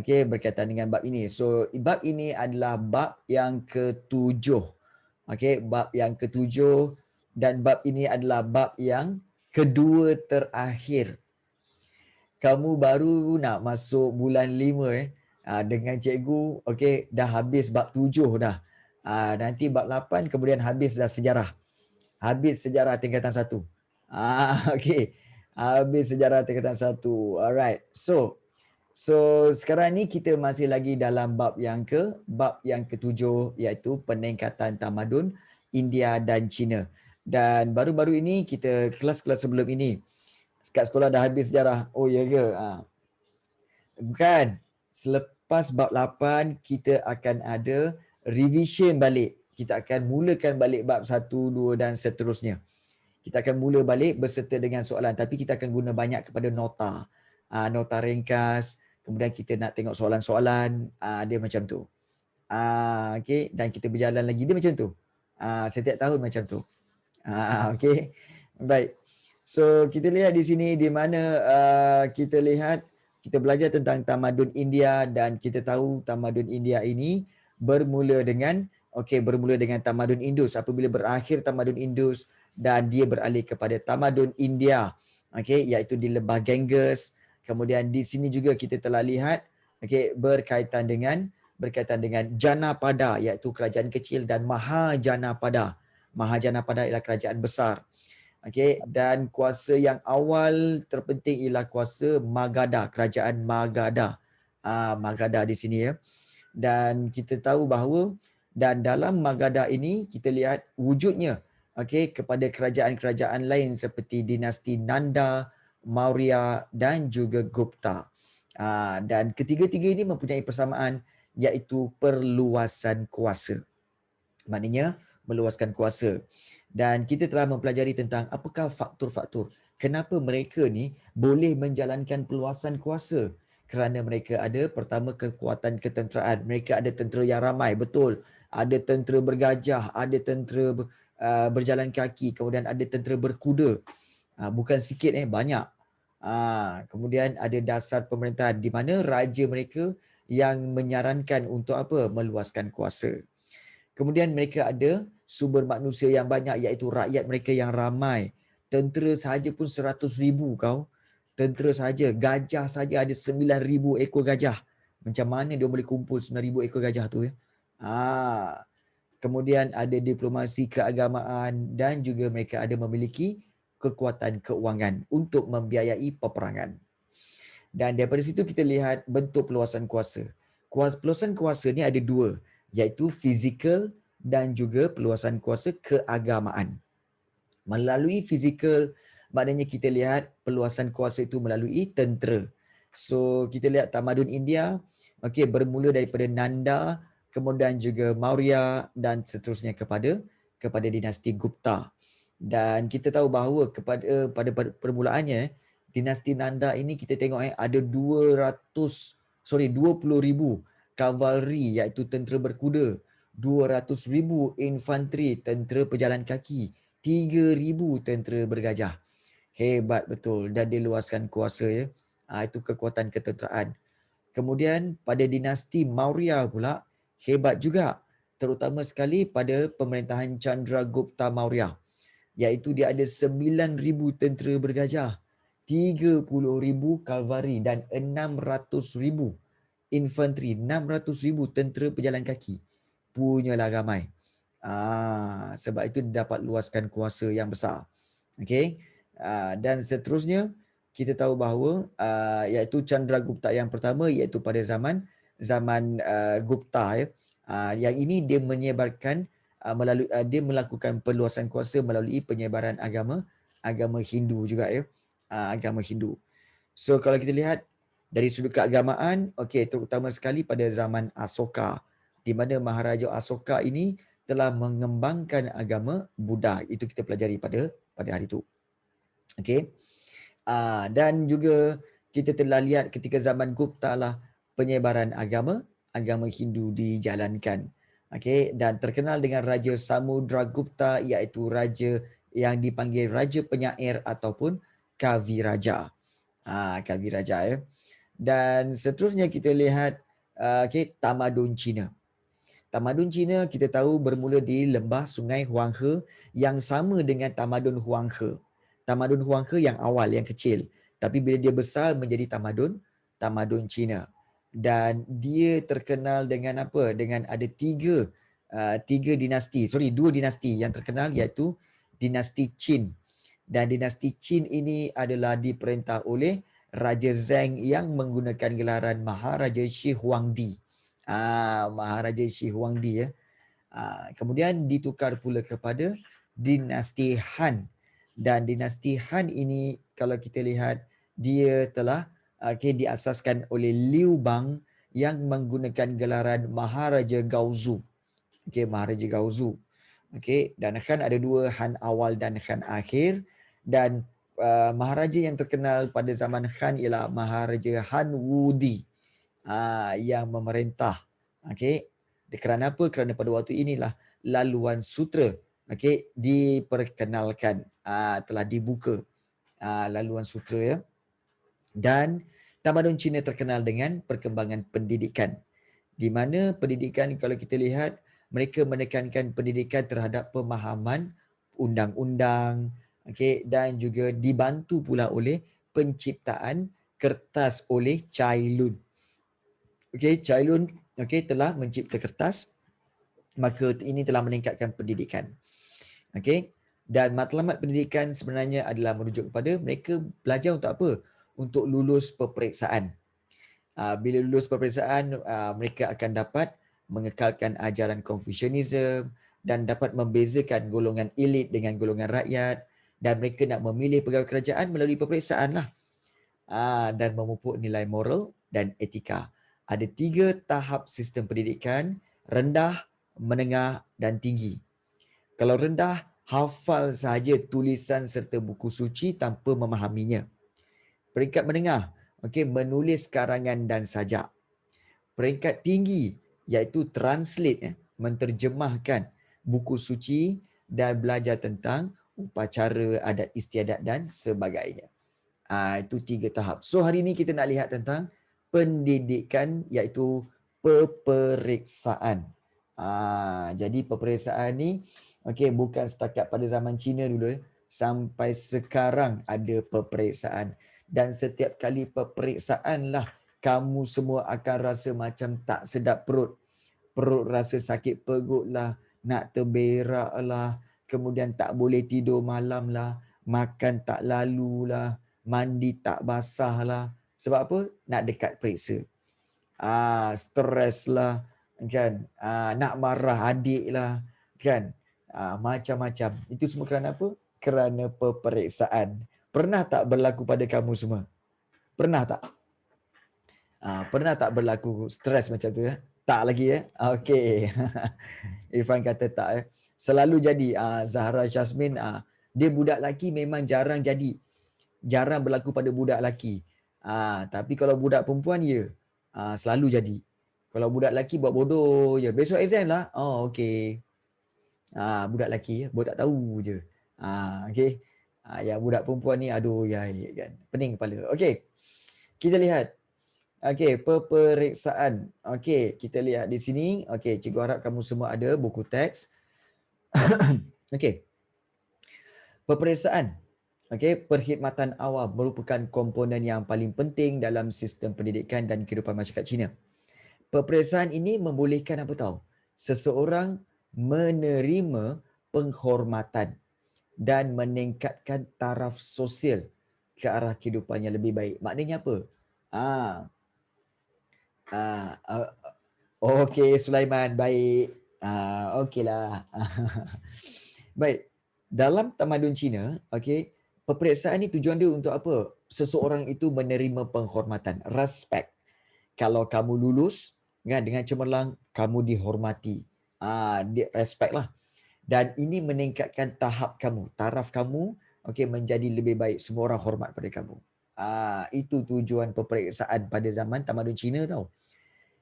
Okey, berkaitan dengan bab ini. So, bab ini adalah bab yang ketujuh. Okey, bab yang ketujuh dan bab ini adalah bab yang kedua terakhir. Kamu baru nak masuk bulan 5 dengan cikgu, okey, dah habis bab 7 dah. Nanti bab 8 kemudian habis dah sejarah. Habis sejarah tingkatan 1. Okey. Habis sejarah tingkatan 1. Alright. So sekarang ni kita masih lagi dalam bab yang ketujuh, iaitu peningkatan tamadun India dan China. Dan baru-baru ini kita kelas-kelas sebelum ini kat sekolah dah habis sejarah. Oh ya ke? Bukan. Selepas bab 8 kita akan ada revision balik. Kita akan mulakan balik bab 1, 2 dan seterusnya. Kita akan mula balik berserta dengan soalan, tapi kita akan guna banyak kepada nota. Nota ringkas, kemudian kita nak tengok soalan-soalan, dia macam tu. Okay, dan kita berjalan lagi, dia macam tu. Setiap tahun macam tu. Okay, baik. So kita lihat di sini di mana kita lihat kita belajar tentang tamadun India dan kita tahu tamadun India ini bermula dengan tamadun Indus. Apabila berakhir tamadun Indus dan dia beralih kepada tamadun India, iaitu di Lembah Ganges. Kemudian di sini juga kita telah lihat berkaitan dengan Janapada, iaitu kerajaan kecil, dan Mahajanapada. Mahajanapada ialah kerajaan besar. Dan kuasa yang awal terpenting ialah kuasa Magadha, kerajaan Magadha. Magadha di sini ya. Dan kita tahu bahawa dan dalam Magadha ini kita lihat wujudnya kepada kerajaan-kerajaan lain seperti dinasti Nanda, Maurya dan juga Gupta. Dan ketiga-tiga ini mempunyai persamaan, iaitu perluasan kuasa. Maknanya meluaskan kuasa. Dan kita telah mempelajari tentang apakah faktor-faktor kenapa mereka ni boleh menjalankan perluasan kuasa. Kerana mereka ada, pertama, kekuatan ketenteraan. Mereka ada tentera yang ramai, betul. Ada tentera bergajah, ada tentera berjalan kaki, kemudian ada tentera berkuda. Bukan sikit, banyak. Kemudian ada dasar pemerintahan di mana raja mereka yang menyarankan untuk apa? Meluaskan kuasa. Kemudian mereka ada sumber manusia yang banyak, iaitu rakyat mereka yang ramai. Tentera sahaja pun 100,000 kau. Tentera sahaja, gajah saja ada 9,000 ekor gajah. Macam mana dia boleh kumpul 9,000 ekor gajah tu ya? Kemudian ada diplomasi keagamaan dan juga mereka ada memiliki kekuatan keuangan untuk membiayai peperangan. Dan daripada situ kita lihat bentuk peluasan kuasa. Peluasan kuasa ni ada dua, iaitu fizikal dan juga peluasan kuasa keagamaan. Melalui fizikal, maknanya kita lihat peluasan kuasa itu melalui tentera. So kita lihat tamadun India bermula daripada Nanda, kemudian juga Maurya dan seterusnya kepada dinasti Gupta. Dan kita tahu bahawa pada permulaannya dinasti Nanda ini kita tengok ada 20,000 kavalri, iaitu tentera berkuda, 200,000 infanteri, tentera pejalan kaki, 3,000 tentera bergajah. Hebat betul, dan diluaskan kuasa ya. Itu kekuatan ketenteraan. Kemudian pada dinasti Maurya pula hebat juga, terutama sekali pada pemerintahan Chandragupta Maurya, iaitu dia ada 9,000 tentera bergajah, 30,000 kavalri dan 600,000 infanteri, 600,000 tentera pejalan kaki. Punyalah ramai. Sebab itu dapat luaskan kuasa yang besar. Dan seterusnya kita tahu bahawa iaitu Chandragupta yang pertama, iaitu pada zaman Gupta ya. Yang ini dia menyebarkan dia melakukan perluasan kuasa melalui penyebaran agama Hindu juga ya. Agama Hindu. So kalau kita lihat dari sudut keagamaan, terutama sekali pada zaman Asoka, di mana Maharaja Asoka ini telah mengembangkan agama Buddha. Itu kita pelajari pada hari itu. Dan juga kita telah lihat ketika zaman Gupta lah penyebaran agama Hindu dijalankan. Dan terkenal dengan Raja Samudragupta, iaitu raja yang dipanggil Raja Penyair ataupun Kaviraja. Kaviraja ya. Dan seterusnya kita lihat tamadun Cina. Tamadun Cina kita tahu bermula di lembah Sungai Huanghe yang sama dengan tamadun Huanghe. Tamadun Huanghe yang awal, yang kecil. Tapi bila dia besar menjadi tamadun Cina. Dan dia terkenal dengan apa? Dengan ada dua dinasti yang terkenal, iaitu dinasti Qin. Dan dinasti Qin ini adalah diperintah oleh Raja Zheng yang menggunakan gelaran Maharaja Shi Huangdi. Maharaja Shi Huangdi ya. Kemudian ditukar pula kepada dinasti Han. Dan dinasti Han ini kalau kita lihat dia telah diasaskan oleh Liu Bang yang menggunakan gelaran Maharaja Gaozu. Maharaja Gaozu. Dan Han ada dua, Han awal dan Han akhir. Dan Maharaja yang terkenal pada zaman Han ialah Maharaja Han Wudi yang memerintah. Kerana apa? Kerana pada waktu inilah laluan sutera diperkenalkan, telah dibuka laluan sutera ya. Dan tamadun Cina terkenal dengan perkembangan pendidikan, di mana pendidikan kalau kita lihat mereka menekankan pendidikan terhadap pemahaman undang-undang, dan juga dibantu pula oleh penciptaan kertas oleh Cai Lun. Cai Lun telah mencipta kertas, maka ini telah meningkatkan pendidikan. Dan matlamat pendidikan sebenarnya adalah merujuk kepada mereka belajar untuk apa? Untuk lulus peperiksaan. Bila lulus peperiksaan, mereka akan dapat mengekalkan ajaran Confucianism dan dapat membezakan golongan elit dengan golongan rakyat, dan mereka nak memilih pegawai kerajaan melalui peperiksaan lah. Dan memupuk nilai moral dan etika. Ada 3 tahap sistem pendidikan: rendah, menengah dan tinggi. Kalau rendah, hafal sahaja tulisan serta buku suci tanpa memahaminya. Peringkat menengah, menulis karangan dan sajak. Peringkat tinggi iaitu translate, menterjemahkan buku suci dan belajar tentang upacara, adat istiadat dan sebagainya. Itu 3 tahap. So hari ini kita nak lihat tentang pendidikan iaitu peperiksaan. Jadi peperiksaan ni bukan setakat pada zaman Cina dulu, sampai sekarang ada peperiksaan. Dan setiap kali peperiksaan lah kamu semua akan rasa macam tak sedap perut. Perut rasa sakit perut lah, nak terberak lah, kemudian tak boleh tidur malam lah, makan tak lalu lah, mandi tak basah lah. Sebab apa? Nak dekat periksa. Stres lah, kan? Nak marah adik lah, kan? Macam-macam. Itu semua kerana apa? Kerana peperiksaan. Pernah tak berlaku pada kamu semua? Pernah tak? Pernah tak berlaku stres macam tu ya? Tak lagi ya? Okey. Irfan kata tak ya. Selalu jadi. Zahra Jasmine, dia budak lelaki memang jarang jadi. Jarang berlaku pada budak lelaki. Tapi kalau budak perempuan ya, selalu jadi. Kalau budak lelaki buat bodoh je. Besok exam lah. Okey. Budak lelaki ya, buat tak tahu je. Okey. Yang budak perempuan ni aduh ya kan. Pening kepala. Okey. Kita lihat. Okey, peperiksaan. Okey, kita lihat di sini. Okey, cikgu harap kamu semua ada buku teks. Okey. Peperiksaan. Okey, perkhidmatan awam merupakan komponen yang paling penting dalam sistem pendidikan dan kehidupan masyarakat Cina. Peperiksaan ini membolehkan apa tahu? Seseorang menerima penghormatan dan meningkatkan taraf sosial ke arah kehidupan yang lebih baik. Maknanya apa? Okey Sulaiman, baik. Okeylah. Baik. Dalam tamadun Cina, peperiksaan ni tujuan dia untuk apa? Seseorang itu menerima penghormatan, respect. Kalau kamu lulus dengan cemerlang, kamu dihormati. Respect lah. Dan ini meningkatkan tahap kamu, taraf kamu menjadi lebih baik. Semua orang hormat pada kamu. Itu tujuan peperiksaan pada zaman tamadun Cina tau.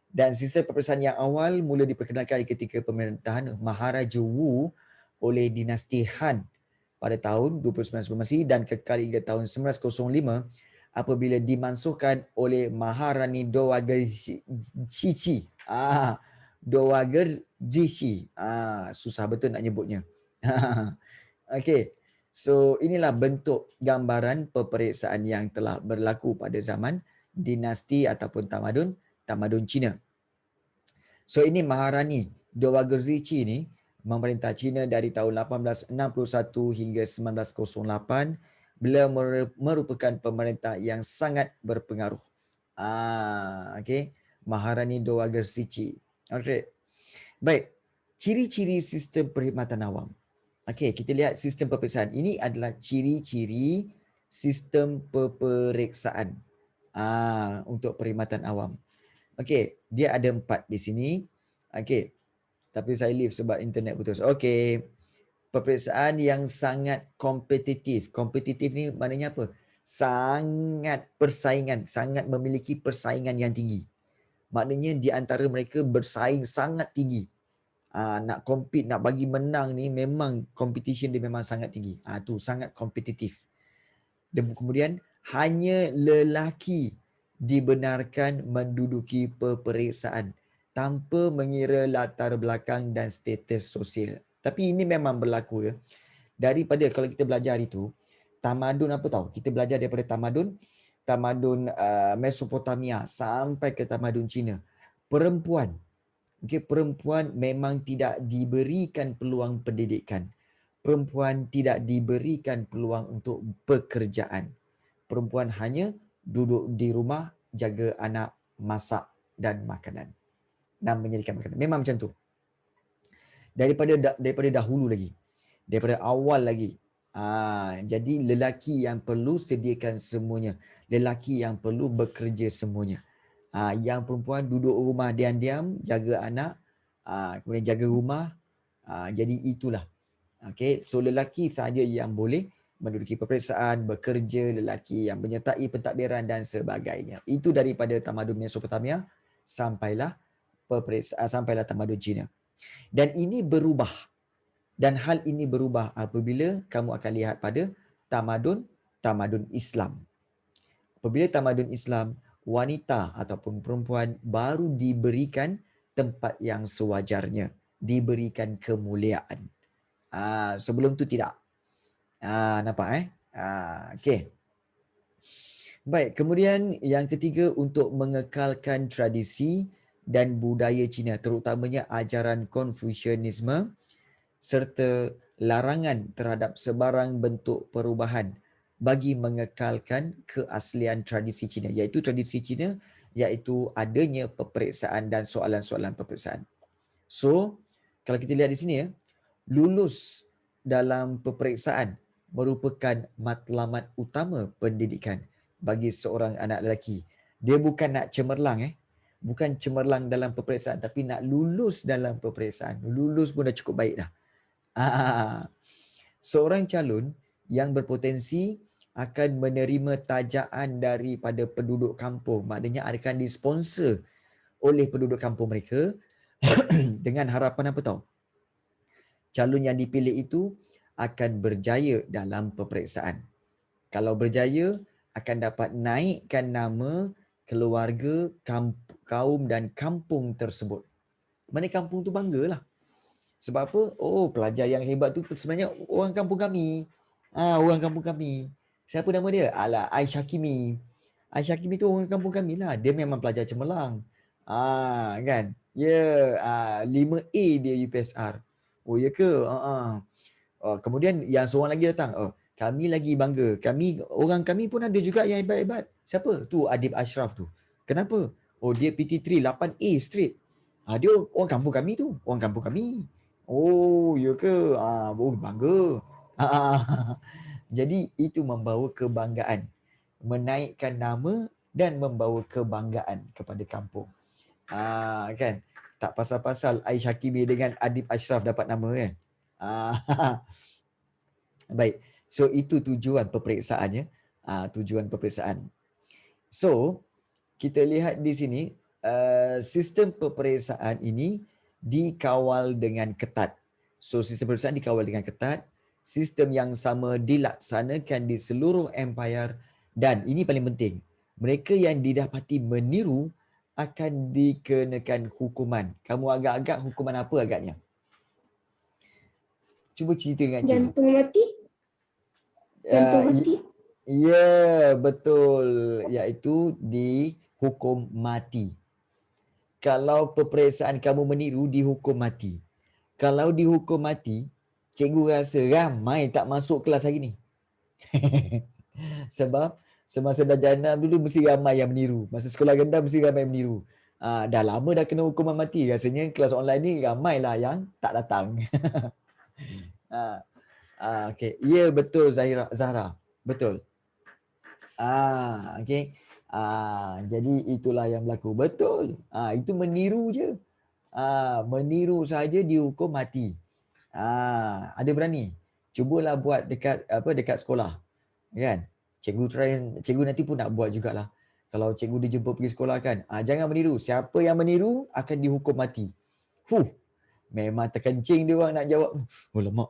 Dan sistem peperiksaan yang awal mula diperkenalkan ketika pemerintahan Maharaja Wu oleh dinasti Han pada tahun 29 sebelum Masihi dan kekal hingga tahun 1905 apabila dimansuhkan oleh Maharani Dowager-Shichi. Dowager-Shichi. Susah betul nak nyebutnya. Okey. So inilah bentuk gambaran peperiksaan yang telah berlaku pada zaman dinasti ataupun tamadun Cina. So ini Maharani Dowager-Shichi ni memerintah Cina dari tahun 1861 hingga 1908. Beliau merupakan pemerintah yang sangat berpengaruh. Okey, Maharani Dowager-Shichi. Okey. Baik, ciri-ciri sistem perkhidmatan awam. Okey, kita lihat sistem peperiksaan. Ini adalah ciri-ciri sistem peperiksaan untuk perkhidmatan awam. Okey, dia ada 4 di sini. Okey, tapi saya leave sebab internet putus. Okey, peperiksaan yang sangat kompetitif. Kompetitif ni maknanya apa? Sangat persaingan, sangat memiliki persaingan yang tinggi. Maknanya di antara mereka bersaing sangat tinggi. Nak compete, nak bagi menang ni memang competition dia memang sangat tinggi. Tu sangat kompetitif. Dan kemudian hanya lelaki dibenarkan menduduki peperiksaan tanpa mengira latar belakang dan status sosial. Tapi ini memang berlaku ya. Daripada kalau kita belajar itu, tamadun apa tahu? Kita belajar daripada tamadun Mesopotamia sampai ke tamadun Cina. Perempuan memang tidak diberikan peluang pendidikan. Perempuan tidak diberikan peluang untuk pekerjaan. Perempuan hanya duduk di rumah, jaga anak, masak dan makanan. Dan menyediakan makanan. Memang macam tu. Daripada dahulu lagi. Daripada awal lagi. Jadi lelaki yang perlu sediakan semuanya. Lelaki yang perlu bekerja semuanya. Yang perempuan duduk rumah diam-diam, jaga anak, kemudian jaga rumah. Jadi itulah. Okay. So lelaki sahaja yang boleh menduduki peperiksaan, bekerja, lelaki yang menyertai pentadbiran dan sebagainya. Itu daripada tamadun Mesopotamia sampailah tamadun Cina. Dan ini berubah. Dan hal ini berubah apabila kamu akan lihat pada tamadun Islam. Apabila tamadun Islam, wanita ataupun perempuan baru diberikan tempat yang sewajarnya, diberikan kemuliaan. Sebelum tu tidak. Nampak okey. Baik, kemudian yang ketiga untuk mengekalkan tradisi dan budaya Cina, terutamanya ajaran Konfusianisme serta larangan terhadap sebarang bentuk perubahan bagi mengekalkan keaslian tradisi Cina, iaitu tradisi Cina iaitu adanya peperiksaan dan soalan-soalan peperiksaan. So, kalau kita lihat di sini ya, lulus dalam peperiksaan merupakan matlamat utama pendidikan bagi seorang anak lelaki. Dia bukan nak cemerlang bukan cemerlang dalam peperiksaan, tapi nak lulus dalam peperiksaan. Lulus pun dah cukup baik dah. Seorang calon yang berpotensi akan menerima tajaan daripada penduduk kampung. Maknanya akan disponsor oleh penduduk kampung mereka dengan harapan apa tahu? Calon yang dipilih itu akan berjaya dalam peperiksaan. Kalau berjaya, akan dapat naikkan nama keluarga, kaum dan kampung tersebut. Mana kampung tu banggalah. Sebab apa? Oh, pelajar yang hebat tu sebenarnya orang kampung kami. Orang kampung kami. Siapa nama dia? Alah, Aisyah Hakimi. Aisyah Hakimi tu orang kampung kami lah. Dia memang pelajar cemerlang. Kan? Ya, 5A dia UPSR. Oh, ya ke? Kemudian yang seorang lagi datang. Kami lagi bangga. Orang kami pun ada juga yang hebat-hebat. Siapa? Tu Adib Ashraf tu. Kenapa? Oh, dia PT3 8A straight. Dia orang kampung kami tu. Orang kampung kami. Oh, ya ke? Bangga. Jadi itu membawa kebanggaan. Menaikkan nama dan membawa kebanggaan kepada kampung. Kan? Tak pasal-pasal Aisyah Hakimi dengan Adib Ashraf dapat nama kan? Baik. So itu tujuan peperiksaan ya. Tujuan peperiksaan. So kita lihat di sini sistem peperiksaan ini dikawal dengan ketat. So sistem peperiksaan dikawal dengan ketat. Sistem yang sama dilaksanakan di seluruh empayar Dan ini paling penting, mereka yang didapati meniru akan dikenakan hukuman. Kamu agak-agak hukuman apa agaknya? Cuba cerita dengan cikgu. Gantung mati. Gantung mati. Ya, betul. Iaitu dihukum mati. Kalau peperiksaan kamu meniru, dihukum mati. Kalau dihukum mati, cikgu rasa ramai tak masuk kelas hari ni. Sebab semasa dah jana dulu mesti ramai yang meniru. Masa sekolah rendah mesti ramai yang meniru. Dah lama dah kena hukuman mati. Rasanya kelas online ni ramailah yang tak datang. Okay. Ya, betul Zahra. Betul. Okay. Jadi itulah yang berlaku. Betul. Itu meniru je. Meniru saja dihukum mati. Ada berani? Cubalah buat dekat sekolah. Kan? Cikgu nanti pun nak buat jugalah. Kalau cikgu dijemput pergi sekolah kan. Jangan meniru. Siapa yang meniru akan dihukum mati. Memang terkencing dia orang nak jawab. Alamak.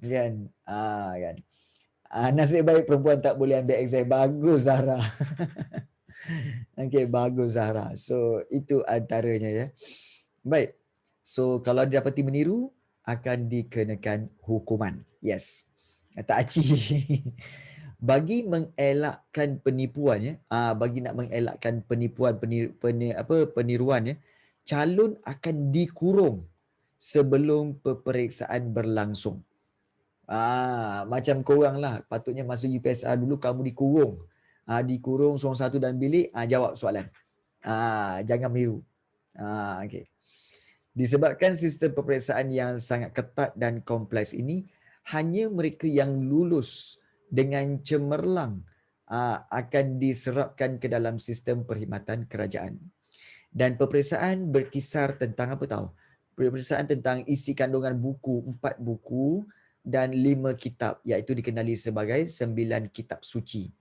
Kan? Kan? Nasib baik perempuan tak boleh ambil exam. Bagus Zahra. Okay, bagus Zahra. So, itu antaranya ya. Baik. So, kalau didapati meniru, akan dikenakan hukuman. Yes. Tak aci. Bagi mengelakkan penipuan ya, bagi nak mengelakkan penipuan peniruan ya, calon akan dikurung sebelum peperiksaan berlangsung. Macam korang lah, patutnya masa UPSR dulu kamu dikurung. Dikurung seorang satu dalam bilik, jawab soalan. Jangan meniru. Okay. Disebabkan sistem peperiksaan yang sangat ketat dan kompleks ini, hanya mereka yang lulus dengan cemerlang akan diserapkan ke dalam sistem perkhidmatan kerajaan. Dan peperiksaan berkisar tentang apa tahu? Peperiksaan tentang isi kandungan buku, 4 buku dan 5 kitab, iaitu dikenali sebagai 9 kitab suci.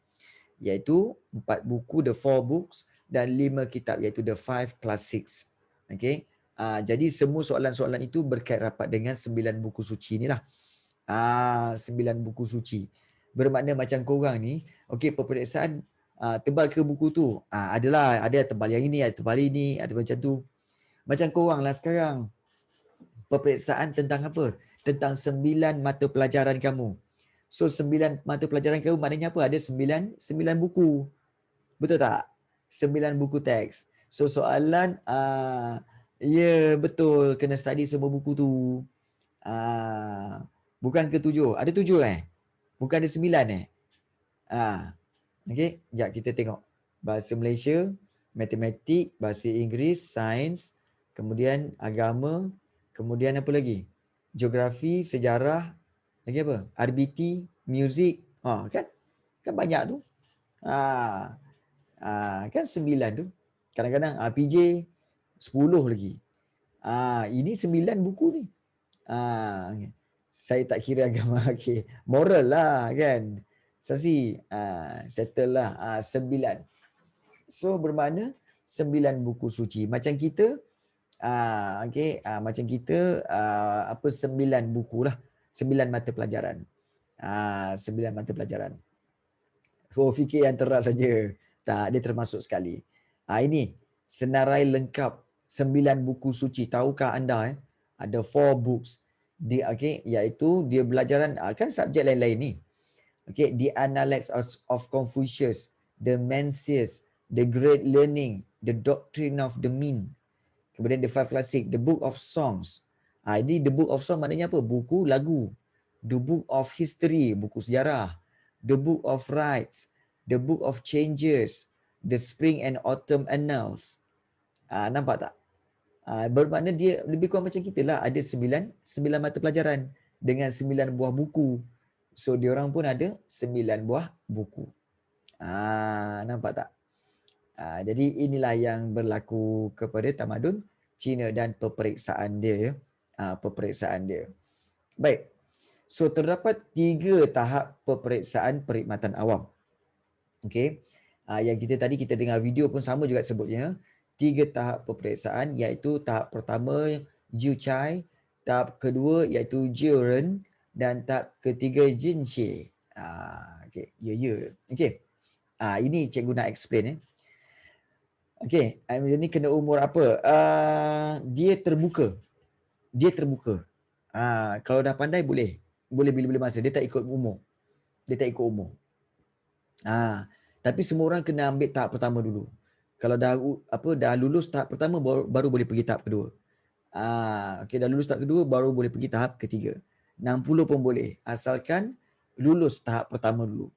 Iaitu 4 buku, the 4 books, dan 5 kitab, iaitu the 5 classics. Okay. Jadi semua soalan-soalan itu berkait rapat dengan 9 buku suci inilah. 9 buku suci. Bermakna macam korang ni, okey, peperiksaan tebal ke buku tu? Ada tebal yang ini, ada tebal ini, ada macam tu. Macam korang lah sekarang. Peperiksaan tentang apa? Tentang 9 mata pelajaran kamu. So 9 mata pelajaran kamu maknanya apa? Ada 9 buku. Betul tak? 9 buku teks. So soalan, betul, kena study semua buku tu. Bukan ke 7. Ada 7 Bukan ada 9 Okey, sekejap kita tengok. Bahasa Malaysia, matematik, bahasa Inggeris, sains, kemudian agama, kemudian apa lagi? Geografi, sejarah, lagi apa? RBT, muzik. Kan? Kan banyak tu. Kan 9 tu. Kadang-kadang PJ 10 lagi. Ini 9 buku ni. Saya tak kira agama. Okay. Moral lah kan. Saksi. Settle lah. 9. So bermakna 9 buku suci. Macam kita, okay. Macam kita, 9 buku lah. 9 mata pelajaran. 9 mata pelajaran. Fikir yang terat saja. Tak, dia termasuk sekali. Ini senarai lengkap 9 buku suci. Tahukah anda ada 4 books. Iaitu dia belajaran kan subjek lain-lain ni. The Analects of Confucius, the Mencius, the Great Learning, the Doctrine of the Mean. Kemudian the 5 Classic, the Book of Songs. Ini the Book of Songs maknanya apa? Buku lagu. The Book of History, buku sejarah. The Book of Rites, the Book of Changes, the Spring and Autumn Annals. Nampak tak? Bermakna dia lebih kurang macam kita lah. Ada 9 mata pelajaran dengan 9 buah buku. So diorang pun ada 9 buah buku. Nampak tak? Jadi inilah yang berlaku kepada tamadun Cina dan peperiksaan dia. Peperiksaan dia. Baik. So terdapat 3 tahap peperiksaan perkhidmatan awam. Okey. Yang kita dengar video pun sama juga sebutnya. 3 tahap peperiksaan, iaitu tahap pertama Yuchai, tahap kedua iaitu Jiren, dan tahap ketiga Jinshi. Okey, ya. Okey. Ini cikgu nak explain. Okey, ini kena umur apa? Dia terbuka. Kalau dah pandai boleh bila-bila masa. Dia tak ikut umur. Tapi semua orang kena ambil tahap pertama dulu. Kalau dah lulus tahap pertama baru boleh pergi tahap kedua. Okey, dah lulus tahap kedua baru boleh pergi tahap ketiga. 60 pun boleh asalkan lulus tahap pertama dulu.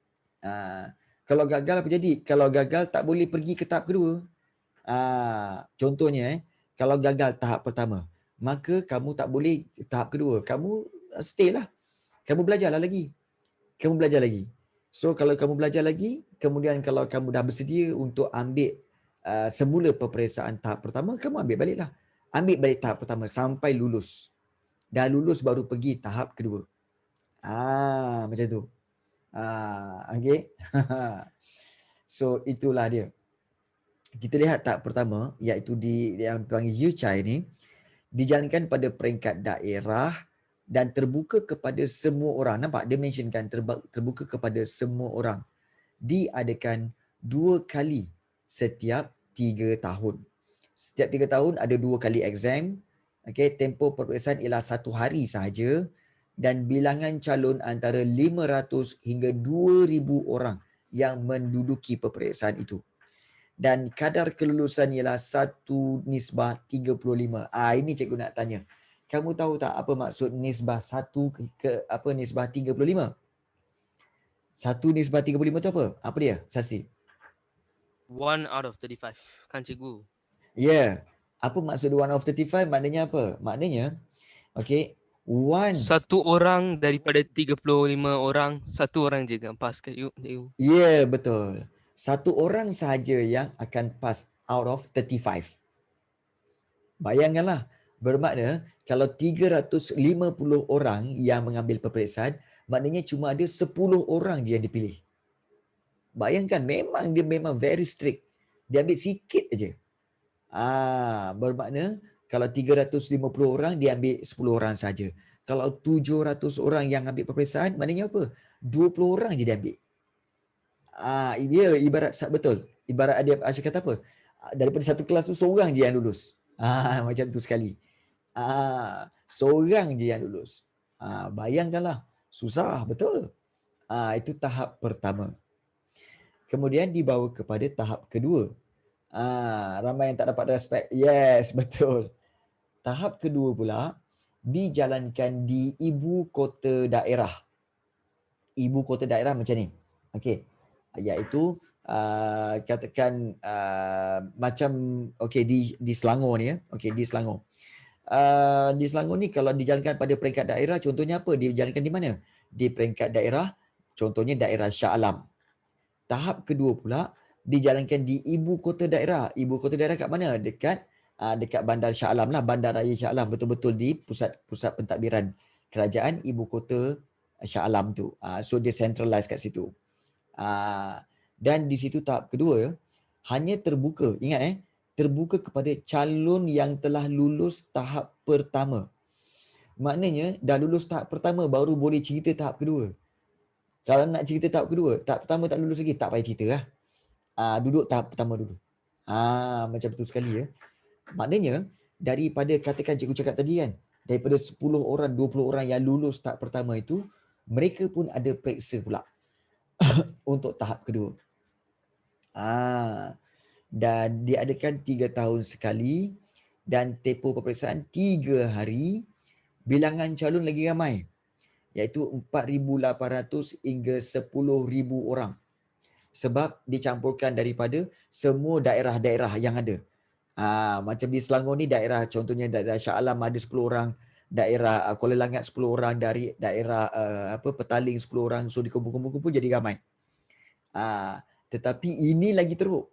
Kalau gagal apa jadi? Kalau gagal tak boleh pergi ke tahap kedua. Contohnya kalau gagal tahap pertama, maka kamu tak boleh tahap kedua. Kamu stay lah. Kamu belajarlah lagi. So kalau kamu belajar lagi, kemudian kalau kamu dah bersedia untuk ambil semula peperiksaan tahap pertama, kamu ambil baliklah. Ambil balik tahap pertama sampai lulus. Dah lulus baru pergi tahap kedua. Macam tu. Okay. So itulah dia. Kita lihat tahap pertama iaitu yang dipanggil Yuchai ni dijalankan pada peringkat daerah dan terbuka kepada semua orang. Nampak dia mentionkan terbuka kepada semua orang. Diadakan 2 kali setiap 3 tahun. Setiap 3 tahun ada 2 kali exam. Okey, tempoh peperiksaan ialah 1 hari sahaja dan bilangan calon antara 500 hingga 2000 orang yang menduduki peperiksaan itu. Dan kadar kelulusan ialah 1:35. Ini cikgu nak tanya. Kamu tahu tak apa maksud nisbah 1 ke apa nisbah 35? 1:35 tu apa? Apa dia? Sasi. 1 out of 35. Kan cikgu? Ya. Apa maksud 1 of 35? Maknanya apa? Maknanya, okey, 1. Satu orang daripada 35 orang, satu orang je kan pass ke cikgu? Ya, betul. Satu orang sahaja yang akan pass out of 35. Bayangkanlah, bermakna kalau 350 orang yang mengambil peperiksaan, maknanya cuma ada 10 orang je yang dipilih. Bayangkan, dia memang very strict. Dia ambil sikit aja. Bermakna kalau 350 orang dia ambil 10 orang saja. Kalau 700 orang yang ambil peperiksaan, maknanya apa? 20 orang je dia ambil. Dia ibarat betul. Ibarat dia Asyik kata apa? Daripada satu kelas tu seorang je yang lulus. Macam tu sekali. Seorang je yang lulus. Bayangkanlah. Susah, betul. Itu tahap pertama. Kemudian dibawa kepada tahap kedua. Ramai yang tak dapat respect. Yes, betul. Tahap kedua pula dijalankan di ibu kota daerah. Ibu kota daerah macam ni. Okey. Iaitu katakan macam di Selangor ni ya. Okey, di Selangor. Di Selangor ni kalau dijalankan pada peringkat daerah, contohnya apa? Dijalankan di mana? Di peringkat daerah, contohnya daerah Shah Alam. Tahap kedua pula dijalankan di ibu kota daerah. Ibu kota daerah kat mana? Dekat Bandar Shah Alam lah, Bandar Raya Shah Alam, betul-betul di pusat pentadbiran kerajaan ibu kota Shah Alam tu. So dia centralize kat situ. Dan di situ tahap kedua hanya terbuka, ingat terbuka kepada calon yang telah lulus tahap pertama. Maknanya dah lulus tahap pertama baru boleh cerita tahap kedua. Kalau nak cerita tahap kedua, tahap pertama tak lulus lagi, tak payah cerita lah. Duduk tahap pertama dulu. Macam betul sekali ya. Maknanya daripada katakan cikgu cakap tadi kan, daripada 10 orang, 20 orang yang lulus tahap pertama itu, mereka pun ada periksa pula untuk tahap kedua. Dan diadakan 3 tahun sekali dan tempoh peperiksaan 3 hari. Bilangan calon lagi ramai, iaitu 4,800 hingga 10,000 orang. Sebab dicampurkan daripada semua daerah-daerah yang ada. Macam di Selangor ni daerah, contohnya daerah Shah Alam ada 10 orang, daerah Kuala Langat 10 orang, dari daerah Petaling 10 orang. So dikumpul-kumpul jadi ramai. Tetapi ini lagi teruk.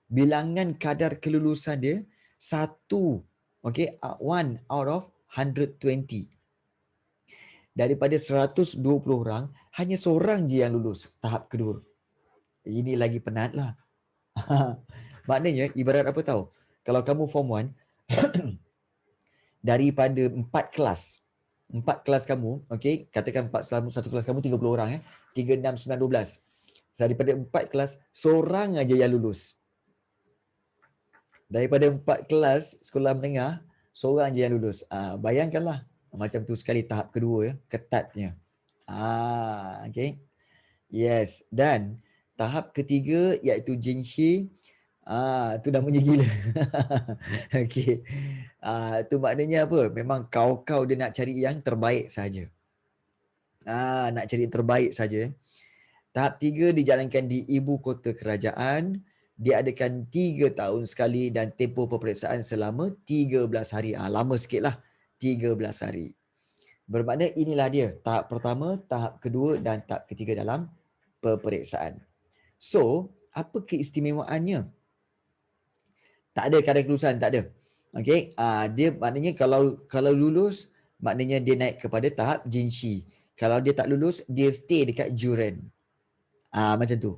Bilangan kadar kelulusan dia 1, 1 out of 120. Daripada 120 orang, hanya seorang je yang lulus tahap kedua. Ini lagi penat lah. Maknanya ibarat apa tahu? Kalau kamu form 1, daripada 4 kelas, 4 kelas kamu, okey, katakan 4 kelas, satu kelas kamu 30 orang 3, 6, 9, 12. So, daripada 4 kelas, seorang aja yang lulus. Daripada 4 kelas sekolah menengah, seorang je yang lulus. Bayangkanlah macam tu sekali tahap kedua ketatnya. Okey. Yes, dan tahap ketiga iaitu Jinshi. Tu namanya gila. Okey. Tu maknanya apa? Memang kau dia nak cari yang terbaik saja. Nak cari yang terbaik saja. Tahap 3 dijalankan di ibu kota kerajaan. Diadakan 3 tahun sekali dan tempoh peperiksaan selama 13 hari. Lama sikit lah. 13 hari. Bermakna inilah dia. Tahap pertama, tahap kedua dan tahap ketiga dalam peperiksaan. So, apa keistimewaannya? Tak ada kadar kelulusan, tak ada. Okey, dia maknanya kalau lulus, maknanya dia naik kepada tahap Jinshi. Kalau dia tak lulus, dia stay dekat Juren. Macam tu.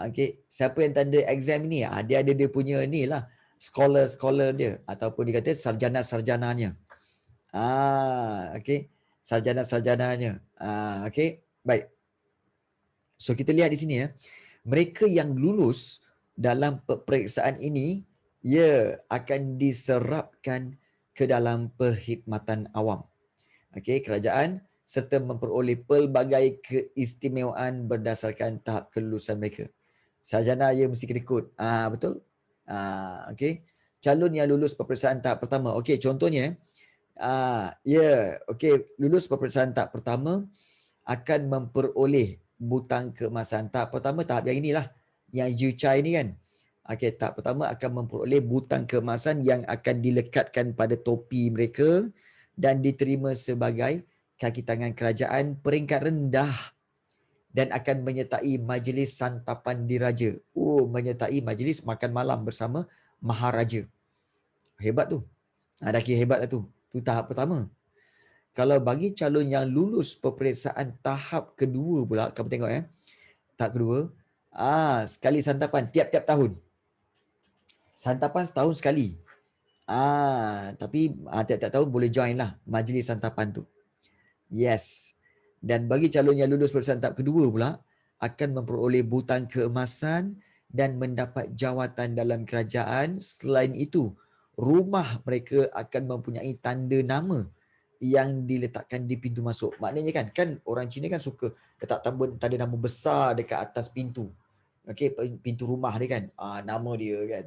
Okey. Siapa yang tanda exam ni, dia ada dia punya ni lah, scholar dia ataupun dia kata sarjana-sarjananya. Okey. Sarjana-sarjananya. Okey. Baik. So kita lihat di sini mereka yang lulus dalam peperiksaan ini akan diserapkan ke dalam perkhidmatan awam. Okey, kerajaan serta memperoleh pelbagai keistimewaan berdasarkan tahap kelulusan mereka. Sarjana mesti kena ikut. Betul? Okey. Calon yang lulus peperiksaan tahap pertama. Okey, contohnya okey, lulus peperiksaan tahap pertama akan memperoleh butang keemasan. Tahap pertama tahap yang inilah, yang Yuchai ni kan. Okey, tahap pertama akan memperoleh butang keemasan yang akan dilekatkan pada topi mereka dan diterima sebagai kaki tangan kerajaan peringkat rendah dan akan menyertai majlis santapan diraja. Menyertai majlis makan malam bersama maharaja. Hebat tu. Dah kira hebat lah tu. Tu tahap pertama. Kalau bagi calon yang lulus peperiksaan tahap kedua pula, kamu tengok tahap kedua, sekali santapan tiap-tiap tahun. Santapan setahun sekali. Tapi tiap-tiap tahun boleh join lah majlis santapan tu. Yes. Dan bagi calon yang lulus peperiksaan tahap kedua pula, akan memperoleh butang keemasan dan mendapat jawatan dalam kerajaan. Selain itu, rumah mereka akan mempunyai tanda nama yang diletakkan di pintu masuk. Maknanya kan orang Cina kan suka letak tanda nama besar dekat atas pintu. Okey, pintu rumah dia kan. Nama dia kan.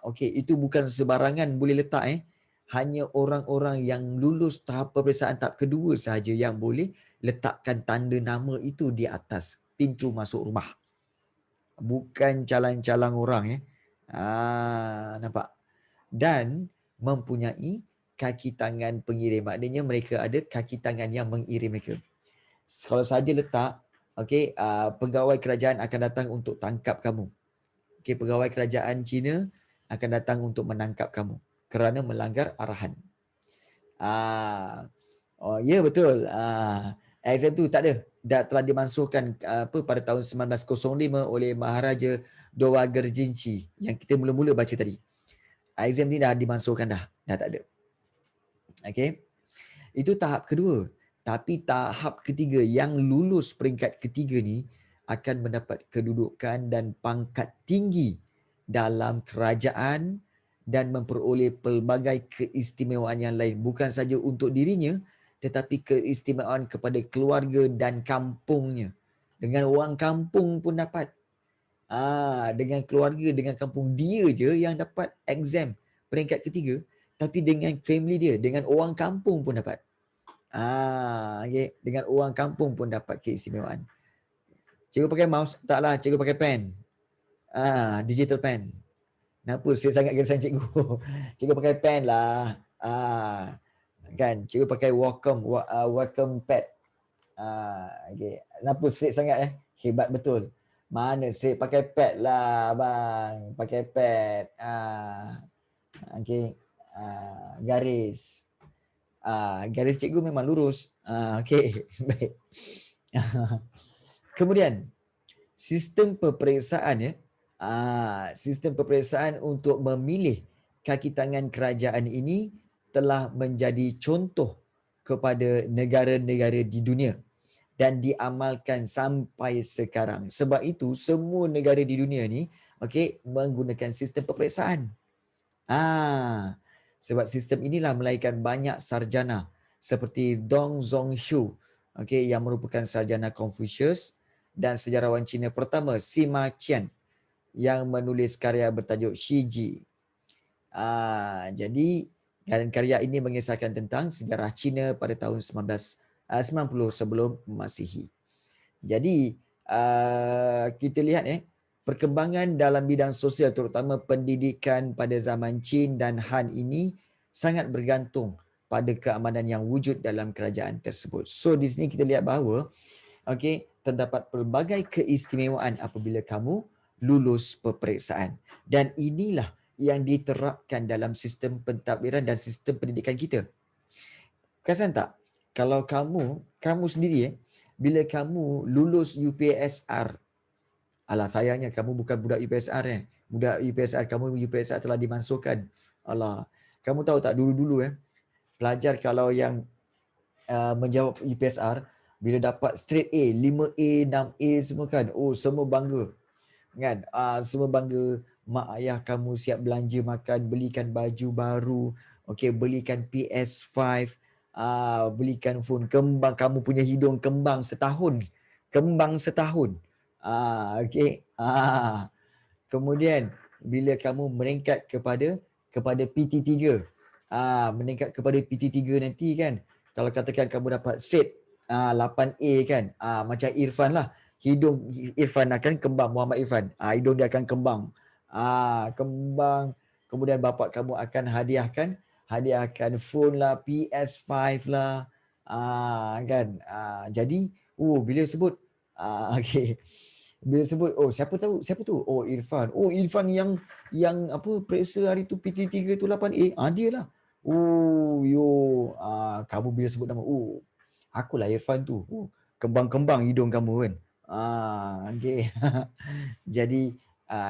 Okey, itu bukan sebarangan boleh letak Hanya orang-orang yang lulus tahap peperiksaan tahap kedua sahaja yang boleh letakkan tanda nama itu di atas pintu masuk rumah. Bukan calang-calang orang nampak? Dan mempunyai kaki tangan pengirim. Maknanya mereka ada kaki tangan yang mengirim mereka. Kalau saja letak, okey, pegawai kerajaan akan datang untuk tangkap kamu. Okey, pegawai kerajaan Cina akan datang untuk menangkap kamu kerana melanggar arahan. Ya betul. Exam tu tak ada. Telah dimansuhkan pada tahun 1905 oleh Maharaja Dowager-Jinshi yang kita mula-mula baca tadi. Exam ni dah dimansuhkan dah tak ada. Okey. Itu tahap kedua. Tapi tahap ketiga yang lulus peringkat ketiga ni akan mendapat kedudukan dan pangkat tinggi dalam kerajaan dan memperoleh pelbagai keistimewaan yang lain. Bukan saja untuk dirinya, tetapi keistimewaan kepada keluarga dan kampungnya. Dengan orang kampung pun dapat. Dengan keluarga, dengan kampung dia je yang dapat exam peringkat ketiga. Tapi dengan family dia, dengan orang kampung pun dapat. Okay. Dengan orang kampung pun dapat keistimewaan. Cikgu pakai mouse? Taklah, cikgu pakai pen. Digital pen. Kenapa saya sangat gerisan cikgu? Cikgu pakai pen lah. Kan, cikgu pakai Wacom pad. Okay. Kenapa straight sangat Hebat betul. Mana straight, pakai pad lah bang. Pakai pad. Okay. Garis. Garis cikgu memang lurus. Okey, baik. Kemudian sistem peperiksaan sistem peperiksaan untuk memilih kaki tangan kerajaan ini telah menjadi contoh kepada negara-negara di dunia dan diamalkan sampai sekarang. Sebab itu semua negara di dunia ni menggunakan sistem peperiksaan. Sebab sistem inilah melahirkan banyak sarjana seperti Dong Zhongshu yang merupakan sarjana Confucius dan sejarawan Cina pertama Sima Qian yang menulis karya bertajuk Shiji. Jadi karya ini mengisahkan tentang sejarah Cina pada tahun 1990 sebelum Masihi. Jadi kita lihat perkembangan dalam bidang sosial terutama pendidikan pada zaman Qin dan Han ini sangat bergantung pada keamanan yang wujud dalam kerajaan tersebut. So di sini kita lihat bahawa terdapat pelbagai keistimewaan apabila kamu lulus peperiksaan, dan inilah yang diterapkan dalam sistem pentadbiran dan sistem pendidikan kita. Perasan tak? Kalau kamu sendiri bila kamu lulus UPSR, alah sayangnya kamu bukan budak UPSR Budak UPSR, kamu UPSR telah dimansuhkan. Alah, kamu tahu tak dulu-dulu pelajar kalau yang menjawab UPSR bila dapat straight A, 5A, 6A semua kan. Oh, semua bangga. Kan? Semua bangga. Mak ayah kamu siap belanja makan, belikan baju baru, belikan PS5, belikan phone. Kembang kamu punya hidung kembang setahun. Kembang setahun. Kemudian bila kamu meningkat kepada PT3, meningkat kepada PT3 nanti kan, kalau katakan kamu dapat straight 8A kan, macam Irfan lah, hidung Irfan akan kembang, Muhammad Irfan, hidung dia akan kembang, kembang. Kemudian bapa kamu akan hadiahkan phone lah, PS5 lah, kan. Jadi bila sebut bila sebut, oh siapa tu? Oh Irfan. Oh Irfan yang periksa hari tu PT3 tu 8A. Dia lah. Oh kamu bila sebut nama, oh akulah Irfan tu. Oh, kembang-kembang hidung kamu kan. Jadi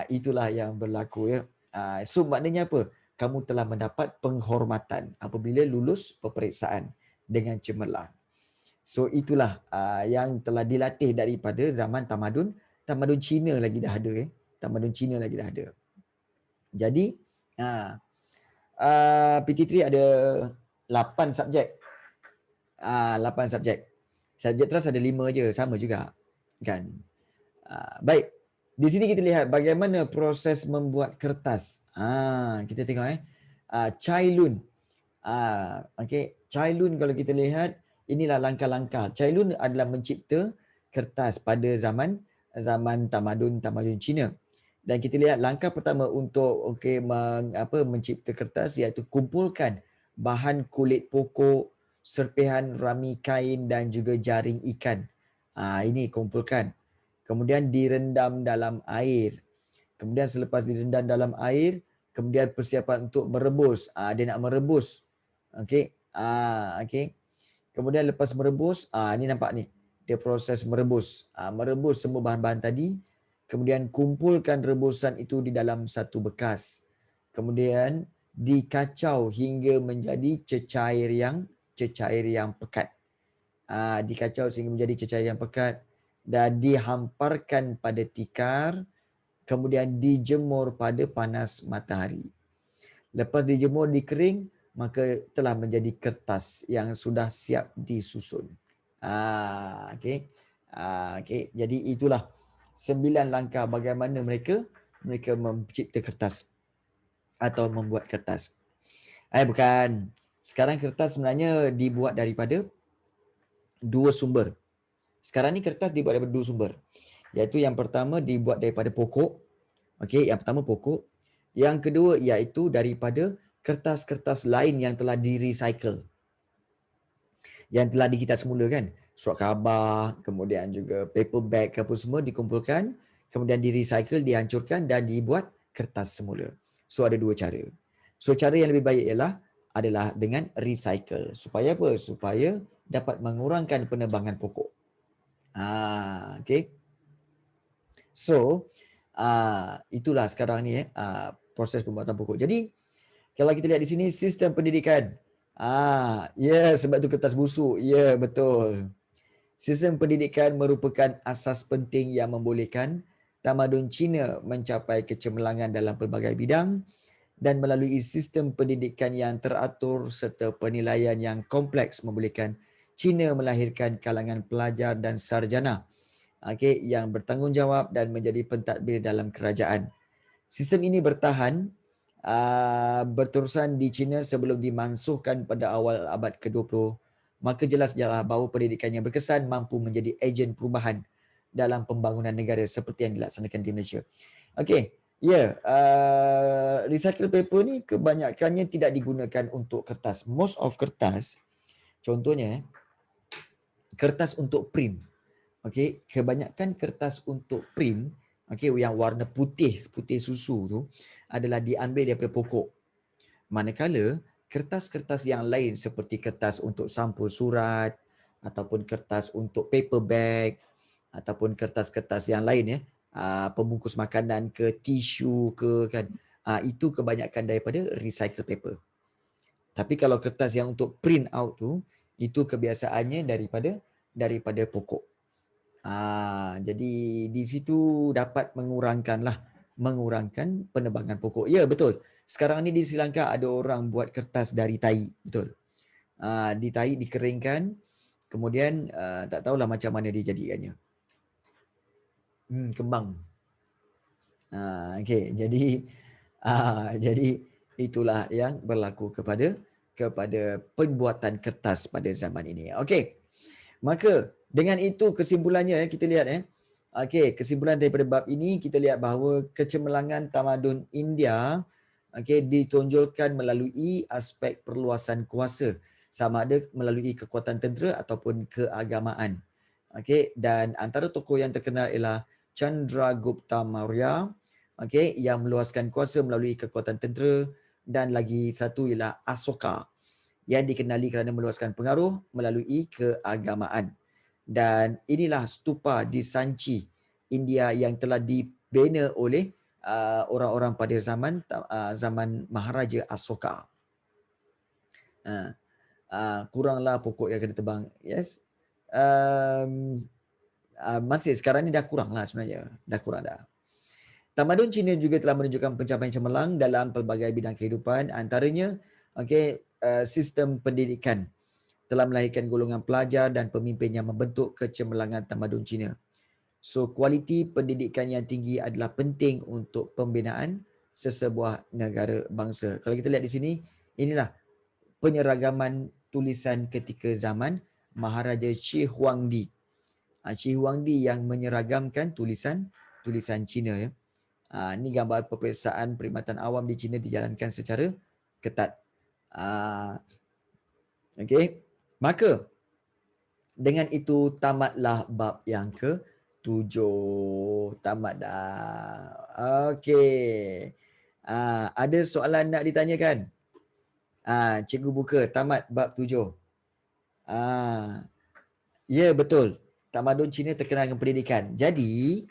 itulah yang berlaku so maknanya apa? Kamu telah mendapat penghormatan apabila lulus peperiksaan dengan cemerlang. So itulah yang telah dilatih daripada zaman tamadun Cina lagi dah ada Tamadun Cina lagi dah ada. Jadi PT3 ada 8 subjek. 8 subjek. Subjek terus ada 5 je, sama juga. Kan? Baik. Di sini kita lihat bagaimana proses membuat kertas. Kita tengok Cai Lun. Cai Lun kalau kita lihat, inilah langkah-langkah. Cai Lun adalah mencipta kertas pada zaman tamadun Cina. Dan kita lihat langkah pertama untuk mencipta kertas iaitu kumpulkan bahan kulit pokok, serpihan rami kain dan juga jaring ikan. Ini kumpulkan. Kemudian direndam dalam air. Kemudian selepas direndam dalam air, kemudian persiapan untuk merebus. Dia nak merebus. Kemudian lepas merebus, ni nampak ni. Dia proses merebus. Merebus semua bahan-bahan tadi. Kemudian kumpulkan rebusan itu di dalam satu bekas. Kemudian dikacau hingga menjadi cecair yang pekat. Dikacau sehingga menjadi cecair yang pekat dan dihamparkan pada tikar, kemudian dijemur pada panas matahari. Lepas dijemur dikering, maka telah menjadi kertas yang sudah siap disusun. Jadi itulah 9 langkah bagaimana mereka mencipta kertas atau membuat kertas. Bukan. Sekarang kertas sebenarnya dibuat daripada 2 sumber. Sekarang ni kertas dibuat daripada 2 sumber. Iaitu yang pertama dibuat daripada pokok. Yang pertama pokok. Yang kedua iaitu daripada kertas-kertas lain yang telah di-recycle. Yang telah dikitas semula kan. Surat khabar, kemudian juga paper bag apa semua dikumpulkan, kemudian di-recycle, dihancurkan dan dibuat kertas semula. So ada 2 cara. So cara yang lebih baik adalah dengan recycle. Supaya apa? Supaya dapat mengurangkan penebangan pokok. So itulah sekarang ni proses pembuatan pokok. Jadi kalau kita lihat di sini sistem pendidikan Ya, sebab tu kertas busuk. Ya, betul. Sistem pendidikan merupakan asas penting yang membolehkan tamadun Cina mencapai kecemerlangan dalam pelbagai bidang, dan melalui sistem pendidikan yang teratur serta penilaian yang kompleks membolehkan Cina melahirkan kalangan pelajar dan sarjana yang bertanggungjawab dan menjadi pentadbir dalam kerajaan. Sistem ini bertahan berterusan di China sebelum dimansuhkan pada awal abad ke-20. Maka jelaslah bahawa pendidikan yang berkesan mampu menjadi ejen perubahan dalam pembangunan negara seperti yang dilaksanakan di Malaysia. Recycle paper ni kebanyakannya tidak digunakan untuk kertas. Most of kertas, contohnya kertas untuk print. Kebanyakan kertas untuk print, yang warna putih susu tu adalah diambil daripada pokok. Manakala kertas-kertas yang lain seperti kertas untuk sampul surat ataupun kertas untuk paper bag ataupun kertas-kertas yang lain pembungkus makanan ke, tisu ke kan, itu kebanyakan daripada recycle paper. Tapi kalau kertas yang untuk print out tu, itu kebiasaannya daripada pokok. Jadi di situ dapat mengurangkan penebangan pokok. Ya, betul. Sekarang ni di Sri Lanka ada orang buat kertas dari tai, betul. Di tai dikeringkan, kemudian tak tahulah macam mana dia jadikannya. Kembang. Jadi itulah yang berlaku kepada pembuatan kertas pada zaman ini. Maka dengan itu kesimpulannya kita lihat kesimpulan daripada bab ini kita lihat bahawa kecemerlangan tamadun India ditonjolkan melalui aspek perluasan kuasa, sama ada melalui kekuatan tentera ataupun keagamaan. Dan antara tokoh yang terkenal ialah Chandragupta Maurya yang meluaskan kuasa melalui kekuatan tentera, dan lagi satu ialah Asoka yang dikenali kerana meluaskan pengaruh melalui keagamaan. Dan inilah stupa di Sanchi, India yang telah dibina oleh orang-orang pada zaman Maharaja Asoka. Kuranglah pokok yang kena tebang. Yes. Masih sekarang ni dah kurang lah sebenarnya. Dah kurang dah. Tamadun Cina juga telah menunjukkan pencapaian cemerlang dalam pelbagai bidang kehidupan. Antaranya sistem pendidikan telah melahirkan golongan pelajar dan pemimpin yang membentuk kecemerlangan tamadun Cina. So, kualiti pendidikan yang tinggi adalah penting untuk pembinaan sesebuah negara bangsa. Kalau kita lihat di sini, inilah penyeragaman tulisan ketika zaman Maharaja Shi Huangdi. Shi Huangdi yang menyeragamkan tulisan Cina ya. Ini gambar peperiksaan perkhidmatan awam di China dijalankan secara ketat. Maka dengan itu tamatlah bab yang ke-7. Tamat dah. Ada soalan nak ditanyakan? Cikgu buka tamat bab 7. Ya, betul. Tamadun Cina terkenal dengan pendidikan. Jadi,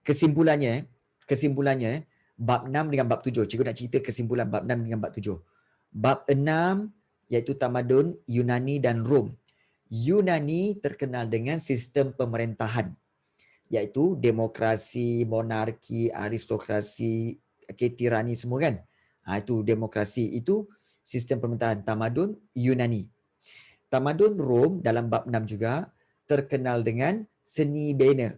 kesimpulannya bab 6 dengan bab 7. Cikgu nak cerita kesimpulan bab 6 dengan bab 7. Bab 6 iaitu tamadun Yunani dan Rom. Yunani terkenal dengan sistem pemerintahan, iaitu demokrasi, monarki, aristokrasi, tirani semua kan. Itu demokrasi, itu sistem pemerintahan tamadun Yunani. Tamadun Rom dalam bab 6 juga terkenal dengan seni bina,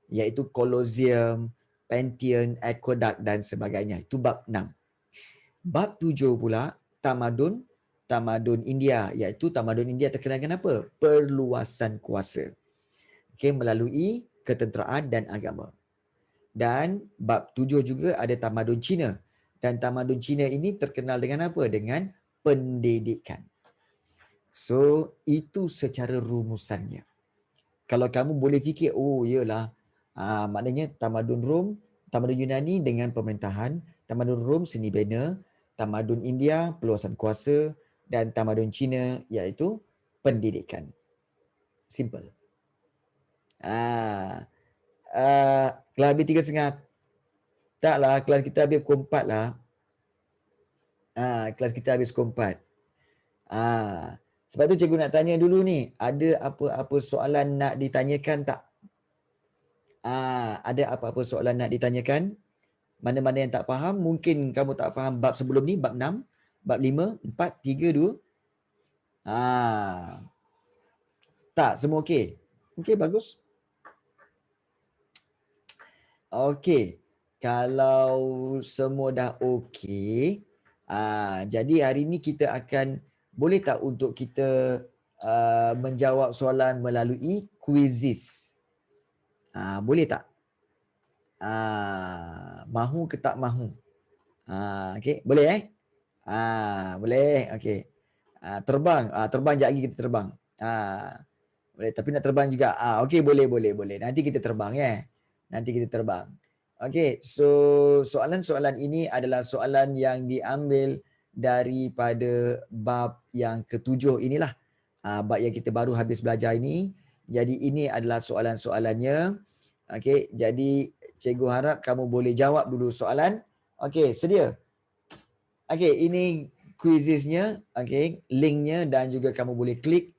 iaitu Colosseum, Pantheon, Aqueduct dan sebagainya. Itu bab 6. Bab 7 pula tamadun India, iaitu tamadun India terkenal dengan apa? Perluasan kuasa. Melalui ketenteraan dan agama. Dan bab 7 juga ada tamadun Cina. Dan tamadun Cina ini terkenal dengan apa? Dengan pendidikan. So, itu secara rumusannya. Kalau kamu boleh fikir, maknanya tamadun Rom, tamadun Yunani dengan pemerintahan, tamadun Rom seni bina, tamadun India perluasan kuasa, dan tamadun Cina iaitu pendidikan. Simple. Kelas habis 3.30. Taklah, kelas kita habis pukul 4 lah. Kelas kita habis pukul 4. Sebab tu cikgu nak tanya dulu ni, ada apa-apa soalan nak ditanyakan tak? Ada apa-apa soalan nak ditanyakan? Mana-mana yang tak faham, mungkin kamu tak faham bab sebelum ni, bab 6, bab 5, 4, 3, 2. Tak, semua okey. Okey, bagus. Okey. Kalau semua dah okey, jadi hari ni kita akan, boleh tak untuk kita menjawab soalan melalui quizzes? Boleh tak? Mahu ke tak mahu? Okey, boleh boleh. Okey. Terbang, terbang jap lagi kita terbang. Boleh, tapi nak terbang juga. Okey, boleh. Nanti kita terbang ya. Nanti kita terbang. Okey, so soalan-soalan ini adalah soalan yang diambil daripada bab yang ke-7 inilah. Bab yang kita baru habis belajar ini. Jadi ini adalah soalan-soalannya. Okey, jadi cikgu harap kamu boleh jawab dulu soalan. Okey, sedia? Okey, ini quizzesnya, okey, linknya dan juga kamu boleh klik